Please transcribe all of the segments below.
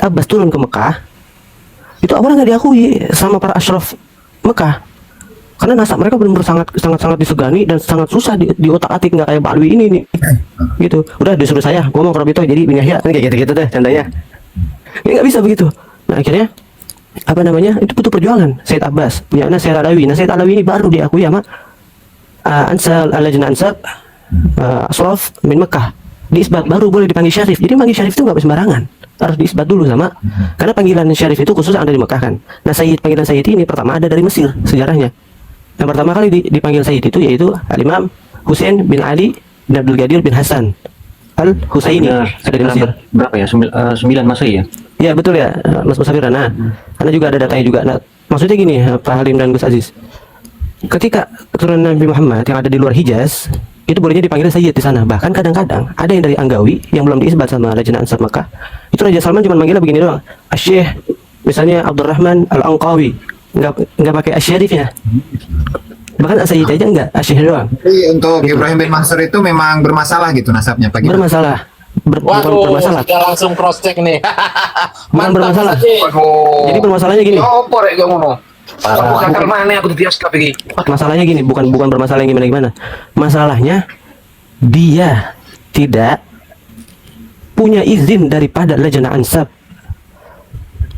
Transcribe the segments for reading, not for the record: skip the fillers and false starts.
Said Abbas turun ke Mekah, itu awalnya nggak diakui sama para asyraf Mekah. Karena nasab mereka benar-benar sangat disegani dan sangat susah di otak-atik, nggak kayak Ba'alwi ini nih. Gitu. Udah disuruh saya ngomong ke Robito jadi bin Yahya, kayak gitu-gitu deh candanya. Ini nggak bisa begitu. Nah akhirnya apa namanya, itu butuh perjuangan Said Abbas punya anak Said Alawi. Nah Said Alawi ini baru diakui sama Ansar al-Lajnah Ansar Ashraf min Mekah, diisbat baru boleh dipanggil Syarif. Jadi panggil Syarif itu nggak sembarangan, harus diisbat dulu sama, karena panggilan Syarif itu khusus ada di Mekah kan. Nah panggilan Sayyid ini pertama ada dari Mesir sejarahnya. Yang pertama kali dipanggil Sayyid itu yaitu Al-Imam Husain bin Ali bin Abdul Qadir bin Hasan Al-Husaini dari Mesir. Berapa ya? 9 Masehi ya? Ya betul ya, Mas Musafir. Nah, karena juga ada datanya juga. Nah, maksudnya gini, Pak Halim dan Gus Aziz. Ketika keturunan Nabi Muhammad yang ada di luar Hijaz, itu bolehnya dipanggil Sayyid di sana. Bahkan kadang-kadang ada yang dari Anggawi yang belum diisbat sama Lajnah Ansar Makkah. Itu Raja Salman cuma manggilnya begini doang. Asyikh, misalnya Abdurrahman Al-Anqawi, nggak pakai asyarifnya. Bahkan Sayyid aja enggak, asyikh doang. Jadi untuk Gitu. Ibrahim bin Mansur itu memang bermasalah gitu nasabnya Pak? Bermasalah. Bukan bermasalah. Kita langsung cross check nih. Bukan bermasalah. Waduh. Jadi permasalahannya gini. Opor ya ngono. Aku kakak mana aku dibias kapigi. Masalahnya gini, bukan bermasalah yang gimana. Masalahnya dia tidak punya izin daripada Lajnah Ansab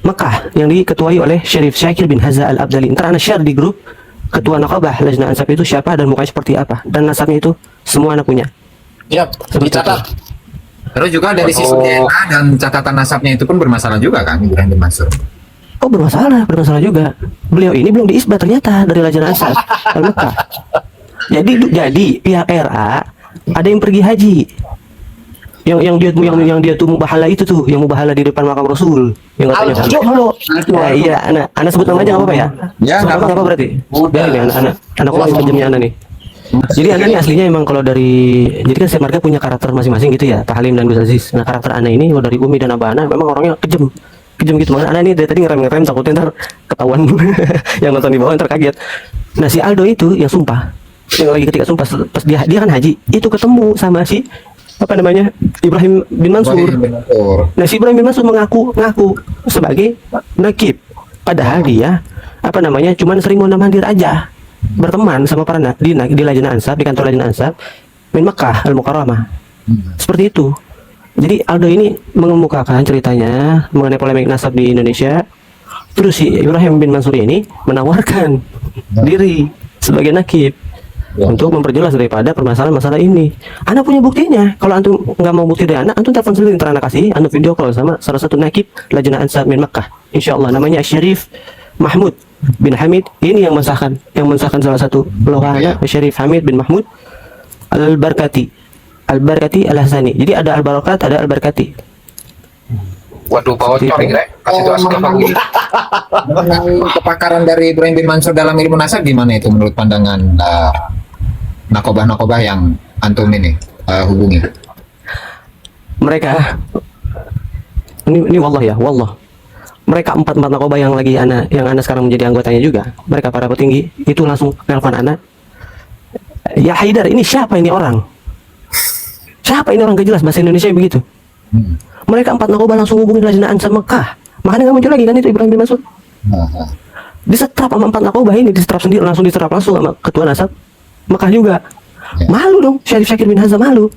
Mekah yang diketuai oleh Syarif Syakir bin Haza Al-Abdali. Ntar anak share di grup ketua Naqabah Lajnah Ansab itu siapa dan mukanya seperti apa, dan nasabnya itu semua anak punya. Yap, dicatat. Terus juga dari sisi DNA dan catatan nasabnya itu pun bermasalah juga kan Ibrahim bin Mansur? Oh bermasalah juga. Beliau ini belum diisbat ternyata dari Lajnah Ansab Al-Mekah. Jadi pihak RA ada yang pergi haji. Yang dia tuh mubahala itu tuh, yang mubahala di depan makam Rasul, yang katanya halo. Ya, iya, anak sebut nama aja nggak apa-apa ya? Ya, Sebut nama nggak apa berarti? Biarin ya, anak kelas kejamnya anak nih. Jadi anak ini aslinya emang kalau jadi kan setiap marga punya karakter masing-masing gitu ya, Pak Halim dan Gus Aziz. Nah karakter anak ini kalau dari Umi dan Abah Ana memang orangnya kejam gitu. Makanya anak ini dari tadi ngerem takutnya ntar ketahuan yang nonton di bawah ntar kaget. Nah si Aldo itu yang sumpah, yang lagi ketika sumpah pas dia kan haji itu ketemu sama si apa namanya Ibrahim bin Mansur. Nah si Ibrahim bin Mansur ngaku sebagai nakib, padahal dia apa namanya cuman sering mondar-mandir aja, berteman sama para di Lajnah Ansab, di kantor Lajnah Ansab min Makkah Al-Mukarramah. Seperti itu. Jadi Aldo ini mengemukakan ceritanya mengenai polemik nasab di Indonesia. Terus si Ibrahim bin Mansur ini menawarkan diri sebagai nakib untuk memperjelas daripada permasalahan masalah ini. Anda punya buktinya. Kalau antum nggak mau bukti dari anak, antum telepon sendiri, ntar anak kasih anu video call sama salah satu nakib Lajnah Ansab min Makkah. Insya Allah namanya Syarif Mahmud bin Hamid. Ini yang mensahkan salah satu lohannya Syarif Hamid bin Mahmud Al-Barkati Al-Hasani. Jadi ada Al-Barakat, ada Al-Barkati. Waduh, bawa cor ini, Kasih tahu sekarang lagi. Mengenai kepakaran dari Ibrahim bin Mansur dalam ilmu nasab gimana itu menurut pandangan nakobah yang antum ini hubungi? Mereka ini wallah. Mereka empat nakobah yang anak sekarang menjadi anggotanya juga. Mereka para petinggi itu langsung telepon anak. Ya Haidar, ini siapa ini orang? Siapa ini orang gak jelas bahasa Indonesia begitu. Mereka empat nakobah langsung hubungi Lajnah Ansab Mekah. Makanya nggak muncul lagi kan itu Ibrahim bin Mansur. Disetrap sama empat nakobah ini, langsung diserap sama ketua nasab Mekah juga. Malu dong Syarif Syakir bin Haza, malu.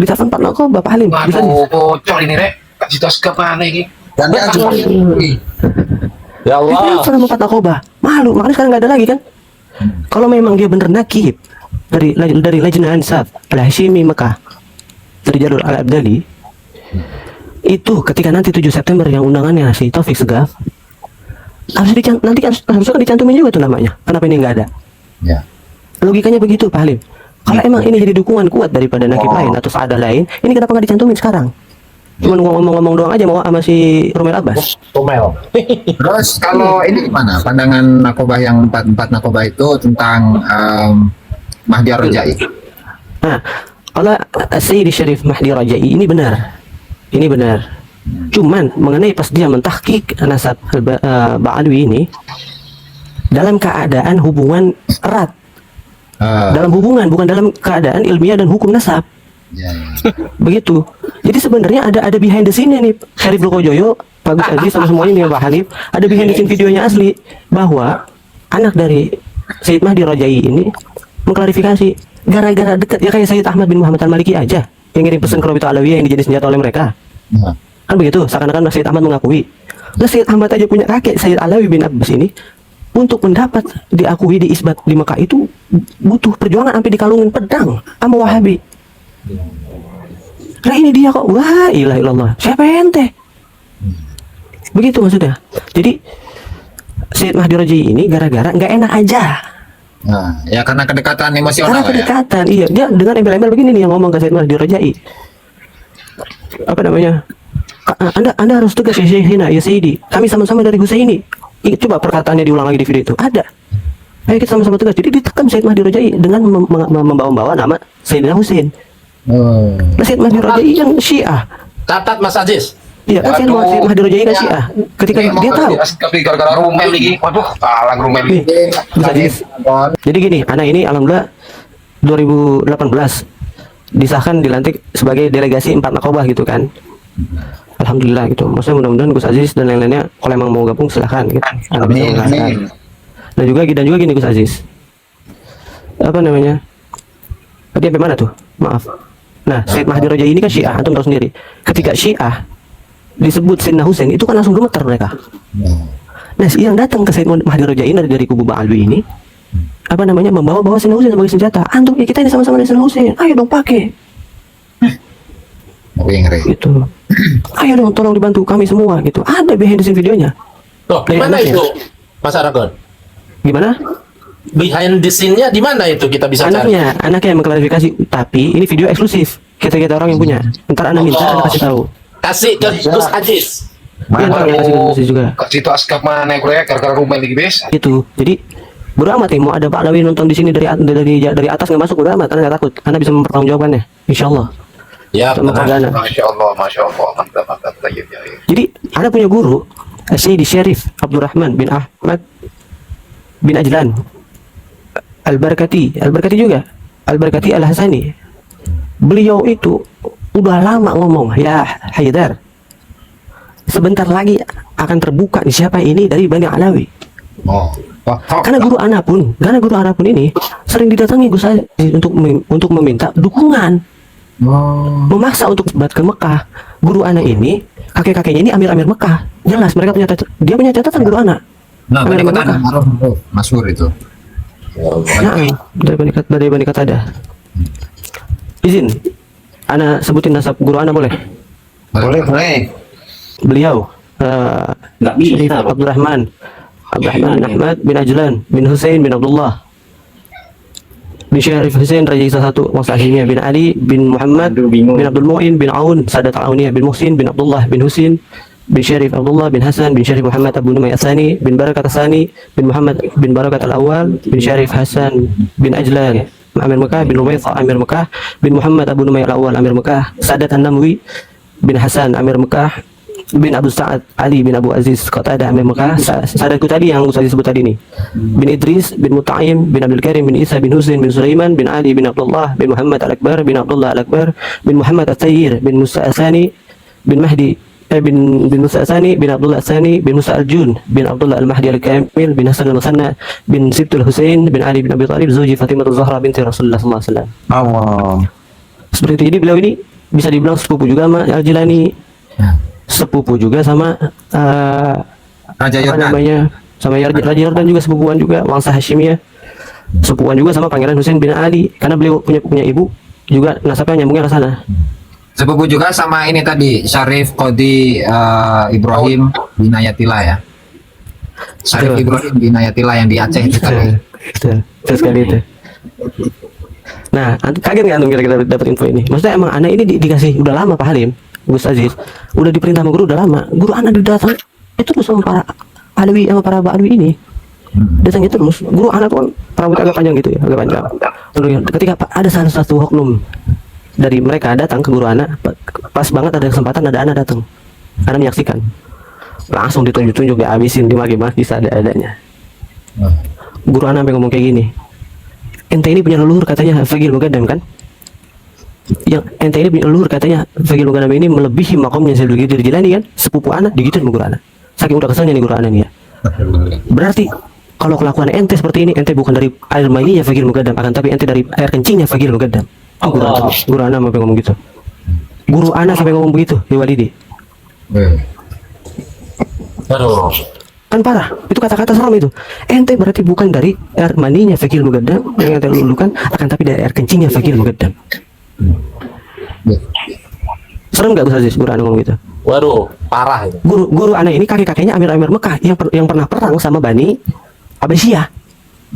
Ditelepon empat nakobah Pak Halim. Waduh, bocor ini Rek. Kasih tahu sekarang lagi. Dan dia ajukan Ya Allah. Sama empat nakobah, malu. Makanya sekarang nggak ada lagi kan. Kalau memang dia bener nakib dari Lajnah Ansab Al-Hashimi Mekah, dari jalur Al-Abdali, itu ketika nanti 7 September yang undangannya si Taufik Segaf harusnya dicantumin juga tuh namanya. Kenapa ini nggak ada? Ya. Logikanya begitu Pak Halim. Kalau emang ini jadi dukungan kuat daripada nakib lain atau saadah lain, ini kenapa nggak dicantumin sekarang? Cuman ngomong-ngomong doang aja mau sama si Romel Abbas. Romel. Terus kalau ini gimana pandangan nakobah yang empat nakobah itu tentang Mahdi Ar-Rajai? Nah, kalau Sayyidi Syarif Mahdi Rajai ini benar. Cuman mengenai pas dia mentahqiq nasab Ba'alwi ini dalam keadaan hubungan erat. Dalam hubungan, bukan dalam keadaan ilmiah dan hukum nasab. Ya, ya. Begitu. Jadi sebenarnya ada behind the scene nih, Syarif Lokojoyo, Pak Gus Aziz sama semuanya nih Pak Halim, ada behind the scene videonya asli bahwa anak dari Sayyid Mahdi Rajai ini mengklarifikasi gara-gara dekat ya kayak Sayyid Ahmad bin Muhammad Al-Maliki aja yang ngirim pesan ke Rabita Alawiyah yang dijadiin senjata oleh mereka. Nah, Kan begitu, seakan-akan Sayyid Ahmad mengakui. Lah Sayyid Ahmad aja punya kakek Sayyid Alawi bin Abbas ini untuk mendapat diakui di isbat di Mekah itu butuh perjuangan sampai dikalungin pedang sama Wahabi. Nah ini dia kok, wah ilah ilallah, siapa ente? Begitu maksudnya. Jadi Sayyid Mahdi Rajai ini gara-gara nggak enak aja. nah, ya karena kedekatan Karena emosional ya. kedekatan, iya dia dengan embel-embel begini nih yang ngomong ke Sayyid Mahdi Rajai. Apa namanya? Anda harus tegas ya Syekhina, ya Sayyidi. Kami sama-sama dari Husaini. Coba perkataannya diulang lagi di video itu. Ada. Ayo kita sama-sama tegas. Jadi ditekan Sayyid Mahdi Rajai dengan membawa-bawa nama Sayyidina Husain. Oh. Nah, Sayyid Mahdi Rajai yang Syiah. Catat Mas Aziz. Iya kan Sayyid Mahdi Rajai kan Syiah. Ketika dia tahu. Tapi gara-gara rumel lagi. Waduh, kalah rumel Nih, lagi. Gus Aziz. Jadi gini, anak ini alhamdulillah 2018 disahkan dilantik sebagai delegasi 4 Nakobah gitu kan. Alhamdulillah gitu. Maksudnya mudah-mudahan Gus Aziz dan lain-lainnya kalau emang mau gabung silahkan gitu. Anda bisa Amin, mengasahkan. amin. Dan juga gini Gus Aziz. Apa namanya? Tadi sampai mana tuh? Maaf. Nah, Sayyid Mahdi Rajai ini kan Syiah, antum tahu sendiri. Ketika Syiah disebut Sayyidina Husain itu kan langsung gemetar mereka. Nah, yang datang ke Sayyid Mahdi Rajai ini dari kubu Ba'alwi ini apa namanya membawa Sayyidina Husain sebagai senjata. Antum ya kita ini sama-sama dari Sayyidina Husain. Ayo dong pakai. Ngeri. Gitu. Ayo dong tolong dibantu kami semua gitu. Ada behind the scene videonya. Loh, Dari di mana anaknya. itu Mas Aragon? Gimana? Behind the scene-nya di mana itu kita bisa cari? Anaknya yang mengklarifikasi. Tapi ini video eksklusif. Kita orang yang punya. Ntar anda minta, anda kasih tahu. Kasih ke Gus Aziz. Iya, ntar anda kasih ke Gus juga. Kasih itu askap mana gue gara-gara rumel lagi bes. Itu. Jadi bodo amat ya, mau ada Pak Alawi nonton di sini dari atas nggak masuk bodo amat, anda nggak takut. Anda bisa mempertanggungjawabkannya. Insya Allah. Ya, Sama benar. Perdana. Masya Allah, mantap, mantap, tayyib, ya. Jadi anda punya guru Syedi Syarif Abdurrahman bin Ahmad bin Ajlan Al-Barkati juga Al-Barkati Al-Hasani. Beliau itu udah lama ngomong, ya Haidar, sebentar lagi akan terbuka nih siapa ini dari Bani Alawi. Oh. Karena guru anak pun ini sering didatangi Gus Aziz untuk meminta dukungan, Oh. memaksa untuk berangkat ke Mekah. Guru anak ini, kakek-kakeknya ini amir-amir Mekah. Jelas mereka dia punya catatan guru anak. Nah, Amir berikut Mekah. ada Masyhur itu. Nah, dari Bani Qatadah. Izin, anak sebutin nasab guru anak boleh? Boleh. Beliau Nggak Syarif bisa, Bang. Abdurrahman Ahmad bin Ajlan bin Husain bin Abdullah bin Syarif Husain Rajai satu Wangsa Hashimiyah bin Ali bin Muhammad Aduh, bingung. bin Abdul Mu'in bin Aun Sadat Al-Auniyah bin Muhsin bin Abdullah bin Husin bin Syarif Abdullah bin Hasan bin Syarif Muhammad Abu Numay Asani bin Barakat Asani bin Muhammad bin Barakat Al-Awwal bin Syarif Hasan bin Ajlan Amir Mekah bin Rumaitha Amir Mekah bin Muhammad Abu Numay Al-Awwal Amir Mekah Sadat An-Namwi bin Hasan Amir Mekah bin Abu Sa'ad Ali bin Abu Aziz Qatadah Amir Mekah Sadatku tadi yang saya sebut tadi nih bin Idris bin Muta'im bin Abdul Karim bin Isa bin Husain bin Sulaiman bin Ali bin Abdullah bin Muhammad Al-Akbar bin Abdullah Al-Akbar bin Muhammad At-Tayyir bin Musa Asani bin Mahdi bin Musa Asani bin Abdullah Asani bin Musa Al-Jun bin Abdullah Al-Mahdi Al-Kamil bin Hasan Al-Musanna bin Sibtul Husain bin Ali bin Abi Thalib Zuji Fatimah Zahra binti Rasulullah sallallahu alaihi wasallam. Allah. Seperti itu. Jadi beliau ini bisa dibilang sepupu juga sama Al-Jilani, sepupu juga sama Raja apa Yordan. namanya, sama Raja Yordan juga sepupuan juga, Wangsa Hashimiyah, sepupuan juga sama Pangeran Husain bin Ali, karena beliau punya ibu juga nasabnya nyambungnya ke sana. Sepupu juga sama ini tadi Syarif Qodi Ibrahim bin Ayatillah ya. Syarif Betul. Ibrahim bin Ayatillah yang di Aceh itu tadi. Betul sekali itu. Nah, kaget nggak antum kira-kira dapat info ini? Maksudnya emang anak ini dikasih udah lama Pak Halim, Gus Aziz, udah diperintah sama guru udah lama. Guru anak didatang itu terus sama para Alwi sama para Ba'alwi ini. Datangnya terus. Guru anak tuh kan rambut agak panjang gitu ya, agak panjang. Lalu ketika ada salah satu oknum dari mereka datang ke guru anak, pas banget ada kesempatan ada anak datang. Anak menyaksikan. Langsung ditunjuk-tunjuk, dihabisin, dimaki-maki seadanya. Guru anak sampai ngomong kayak gini. Ente ini punya leluhur katanya Fagil Mugaddam kan? yang ente ini punya leluhur katanya Fakir Mugadam ini melebihi makomnya Syekh Abdul Qadir Jilani kan, sepupu anak digituin sama guru anak. Saking udah keselnya nih guru anak nih ya. Berarti kalau kelakuan ente seperti ini, ente bukan dari air maninya Fakir Mugadam, akan tapi ente dari air kencingnya Fakir Mugadam. Guru anak sampai ngomong gitu. Guru anak sampai ngomong begitu di Walidi. Aduh. Kan parah, itu kata-kata seram itu. Ente berarti bukan dari air maninya Fakir Mugadam yang ente lulukan, akan tapi dari air kencingnya Fakir Mugadam. Serem gak Gus Aziz guru anak ngomong gitu? Waduh, parah itu. Guru anak ini kakek-kakeknya Amir-Amir Mekah yang pernah perang sama Bani Abbasiyah.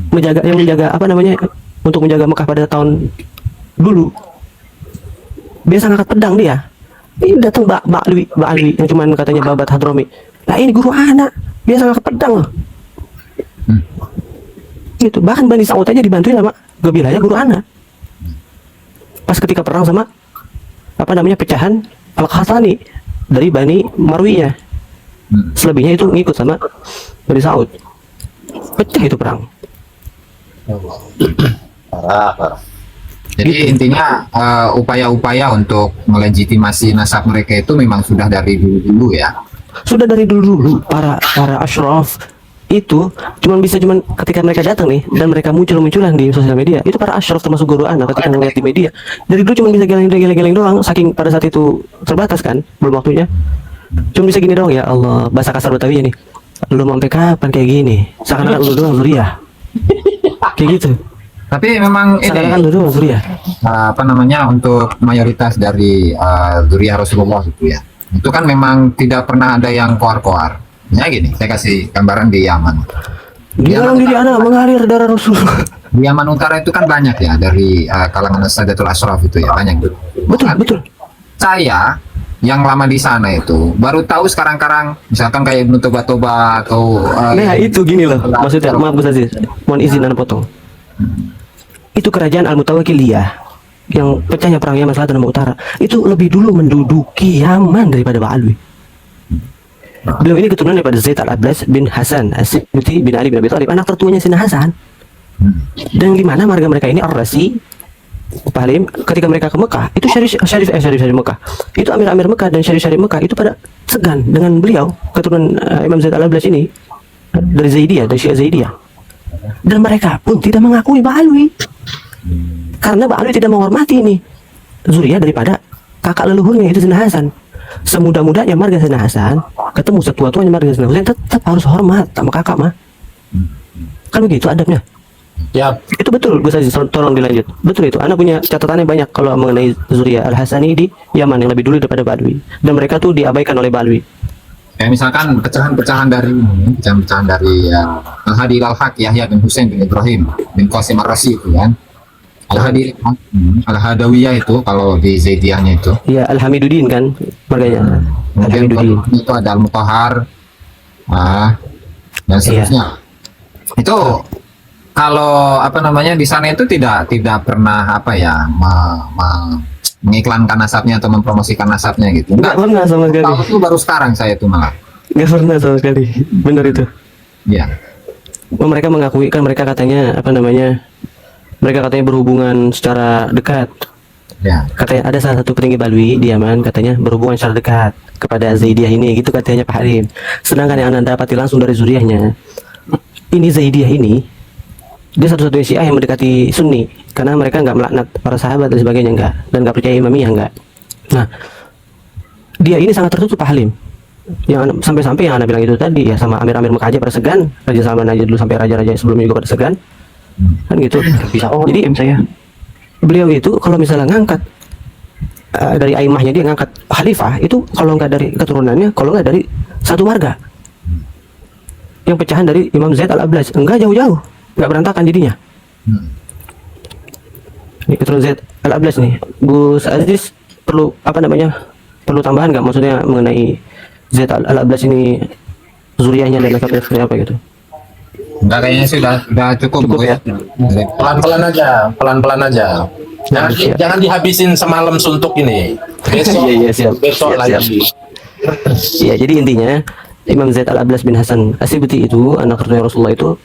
Menjaga apa namanya, untuk menjaga Mekah pada tahun dulu. Biasa ngangkat pedang dia. Ini datang Mbak Alwi yang cuman katanya babat Hadromi. Lah ini guru anak, biasa ngangkat pedang loh. Gitu. Bahkan Bani Saud aja dibantuin sama Gabilanya guru anak. Pas ketika perang sama apa namanya pecahan Al-Khatani dari Bani Marwiyah. Selebihnya itu ngikut sama Bani Saud. Pecah itu perang. Parah. Jadi intinya upaya-upaya untuk melegitimasi nasab mereka itu memang sudah dari dulu-dulu ya. Sudah dari dulu para asyraf itu cuman ketika mereka datang nih dan mereka munculan di sosial media, itu para asyraf termasuk guru anak ketika ngeliat di media dari dulu cuma bisa geleng-geleng doang, saking pada saat itu terbatas kan, belum waktunya, cuma bisa gini doang. Ya Allah, bahasa kasar Betawi nih, lu mau sampai kapan kayak gini, seakan-akan lu doang zuriyah kayak gitu. Tapi memang Seakan-akan ini lu doang zuriyah. apa namanya, untuk mayoritas dari zuriyah Rasulullah itu ya, itu kan memang tidak pernah ada yang koar-koar. Ya gini, saya kasih gambaran di Yaman. Di dalam diri anak mengalir darah Rasul. Di Yaman Utara itu kan banyak ya dari kalangan Sadatul Ashraf itu ya, banyak. Betul. Saya yang lama di sana itu baru tahu sekarang misalkan kayak Ibnu Toba atau Nah itu gini loh, maksudnya maaf Gus Aziz, mohon izin anda potong. Itu kerajaan Al-Mutawakkiliyah yang pecahnya perang Yaman Selatan dan Utara itu lebih dulu menduduki Yaman daripada Ba'alwi. Beliau ini keturunan daripada Zaid al-Abbas bin Hasan As-Sibti bin Ali bin Abi Thalib, anak tertuanya Sina Hasan. Dan di mana marga mereka ini Ar-Rasi, Palim, ketika mereka ke Mekah itu Syarif Mekah, itu Amir Mekah dan Syarif Mekah itu pada segan dengan beliau, keturunan Imam Zaid al-Abbas ini dari Zaidiyah, dari Syiah Zaidiyah. Dan mereka pun tidak mengakui Ba'alwi karena Ba'alwi tidak menghormati ini zuriyah daripada kakak leluhurnya itu Sina Hasan. Semudah-mudahnya marga Sina Hasan ketemu setua-tuanya marga Sina Husain tetap harus hormat sama kakak mah. Kan begitu adabnya. Ya, Itu betul Gus Aziz, tolong dilanjut. Betul itu. Anak punya catatannya banyak kalau mengenai zuriyah Al-Hasani di Yaman yang lebih dulu daripada Ba'alwi. Dan mereka tuh diabaikan oleh Ba'alwi. ya misalkan pecahan-pecahan dari Al-Hadi Al-Haq Yahya bin Husain bin Ibrahim bin Qasim Ar-Rasi itu kan. Al-Hadi Al-Hadawiyah itu kalau di Zaidiyahnya itu. Iya, Al-Hamiduddin kan marganya. Kemudian Al-Hamiduddin. itu ada Al-Mutahhar, dan seterusnya. Itu kalau apa namanya di sana itu tidak pernah apa ya mengiklankan nasabnya atau mempromosikan nasabnya gitu. Enggak pernah sama sekali. Tahu itu baru sekarang saya tuh malah. Enggak pernah sama sekali. Benar itu. Ya. Mereka mengakui kan, mereka katanya apa namanya? Mereka katanya berhubungan secara dekat. Ya. Katanya ada salah satu petinggi Ba'alwi di Yaman katanya berhubungan secara dekat kepada Zaidiyah ini, gitu katanya Pak Harim. Sedangkan yang anda dapati langsung dari zuriyahnya, ini Zaidiyah ini dia satu-satunya Syiah yang mendekati Sunni karena mereka nggak melaknat para sahabat dan sebagainya, enggak, dan nggak percaya Imamiyah, enggak. Nah, dia ini sangat tertutup Pak Halim. Yang sampai-sampai yang anda bilang itu tadi ya, sama Amir Mekah aja pada segan, Raja Salman aja dulu sampai raja-raja sebelumnya juga pada segan. Kan gitu. Jadi saya beliau itu kalau misalnya ngangkat dari aimahnya, dia ngangkat khalifah itu kalau nggak dari keturunannya, kalau nggak dari satu marga yang pecahan dari Imam Zaid al-Abbas, enggak jauh-jauh, nggak berantakan jadinya. Ini keturunan Zaid al-Abbas nih. Gus Aziz perlu apa namanya, perlu tambahan nggak maksudnya mengenai Zaid al-Abbas ini zuriyahnya dan nasabnya seperti apa gitu? Enggak, kayaknya sudah cukup, Bu, ya. pelan-pelan aja. Jangan dihabisin semalam suntuk ini. Besok, siap. besok lagi. Ya, jadi intinya Imam Zaid al-Abbas bin Hasan As-Sibti itu anak keturunan Rasulullah itu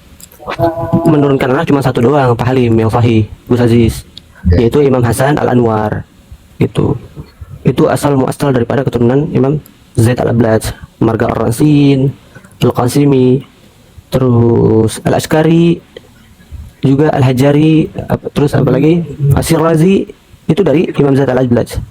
menurunkan anak cuma satu doang, Pak Halim, yang sahih, Gus Aziz, yaitu Imam Hasan al-Anwar. gitu. Itu asal muasal daripada keturunan Imam Zaid al-Ablaj, marga Ar-Rasin, Al-Qasimi, terus Al-Ashkari, juga Al-Hajari, terus apa lagi? Asy-Razi, itu dari Imam Zaid al-Ablaj.